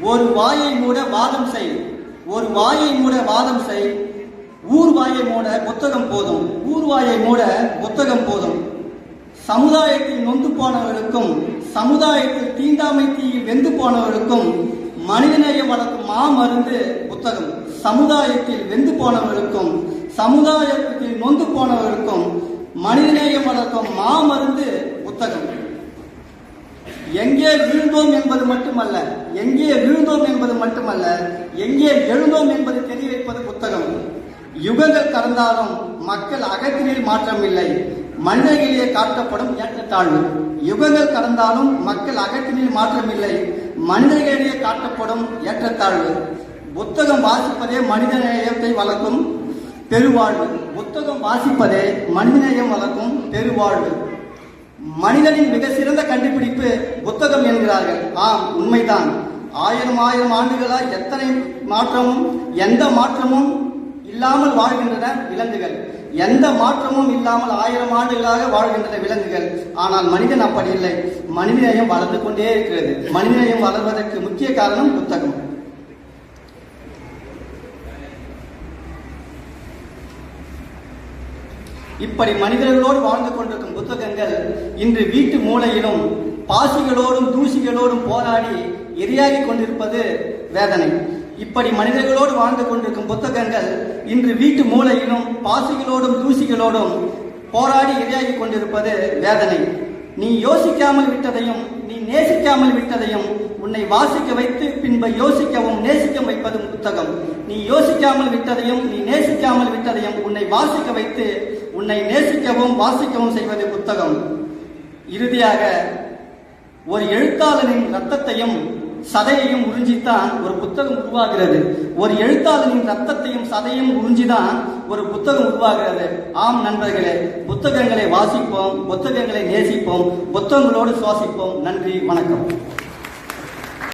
ஒரு வாயை மூட வாதம் செய், ஒரு வாயை மூட வாதம் செய், ஊர் வாயை மூட புத்தகம் போதும், ஊர் வாயை மூட புத்தகம் போதும். சமுதாயத்தில் நொந்து போனவர்களுக்கும் சமுதாயத்தில் தீண்டாமை தீயில் வெந்து போனவர்களுக்கும் மனிதநேயம் வளர்க்கும் மாமருந்து புத்தகம். சமுதாயத்தில் வெந்து போனவர்களுக்கும் சமுதாயத்தில் நொந்து போனவர்களுக்கும் மனிதநேயம் வளர்க்கும் மாமருந்து புத்தகம். எங்கே வீழ்ந்தோம் என்பது மட்டுமல்ல, எங்கே வீழ்ந்தோம் என்பது மட்டுமல்ல, எங்கே எழுந்தோம் என்பது தெரிய வைப்பது புத்தகம். யுகங்கள் கடந்தாலும் மக்கள் அகத்தினில் மாற்றம் இல்லை, மனிதர்களிலே காட்டப்படும் ஏற்றத்தாழ்வு. யுகங்கள் கடந்தாலும் மக்கள் அகத்தினில் மாற்றம் இல்லை, மனிதர்களிடையே காட்டப்படும் ஏற்றத்தாழ்வு. புத்தகம் வாசிப்பதே மனிதநேயத்தை வளர்க்கும் பெருவாழ்வு. புத்தகம் வாசிப்பதே மனிதநேயம் வளர்க்கும் பெருவாழ்வு. மனிதனின் மிக சிறந்த கண்டுபிடிப்பு புத்தகம் என்கிறார்கள். ஆம், உண்மைதான். ஆயிரம் ஆண்டுகளாய் எத்தனை மாற்றமும் எந்த மாற்றமும் இல்லாமல் வாழ்கின்றன விலங்குகள். எந்த மாற்றமும் இல்லாமல் 1000 ஆண்டுகளாக வாழ்கின்றன விலங்குகள். ஆனால் மனிதன் அப்படி இல்லை. மனிதநேயம் வளர்ந்து கொண்டே இருக்கிறது. மனிதநேயம் வளர்வதற்கு முக்கிய காரணம் புத்தகம். இப்படி மனிதர்களோடு வாழ்ந்து கொண்டிருக்கும் புத்தகங்கள் இன்று வீட்டு மூலையிலும் பாசிகளோடும் தூசிகளோடும் போராடி எரியாகி கொண்டிருப்பது வேதனை. இப்படி மனிதர்களோடு வாழ்ந்து கொண்டிருக்கும் புத்தகங்கள் இன்று வீட்டு மூலையிலும் பாசிகளோடும் தூசிகளோடும் போராடி எரியாகி கொண்டிருப்பது வேதனை. நீ யோசிக்காமல் விட்டதையும் நீ நேசிக்காமல் விட்டதையும் உன்னை வாசிக்க வைத்து பின்பு யோசிக்கவும் நேசிக்க வைப்பது புத்தகம். நீ யோசிக்காமல் விட்டதையும் நீ நேசிக்காமல் விட்டதையும் உன்னை வாசிக்க வைத்து உன்னை நேசிக்கவும் வாசிக்கவும் செய்வது புத்தகம். இறுதியாக, ஒரு எழுத்தாளனின் இரத்தத்தையும் சதையையும் உறிஞ்சித்தான் ஒரு புத்தகம் உருவாகிறது. ஒரு எழுத்தாளனின் இரத்தத்தையும் சதையும் உறிஞ்சிதான் ஒரு புத்தகம் உருவாகிறது. ஆம் நண்பர்களே, புத்தகங்களை வாசிப்போம், புத்தகங்களை நேசிப்போம், புத்தகங்களோடு சுவாசிப்போம். நன்றி, வணக்கம்.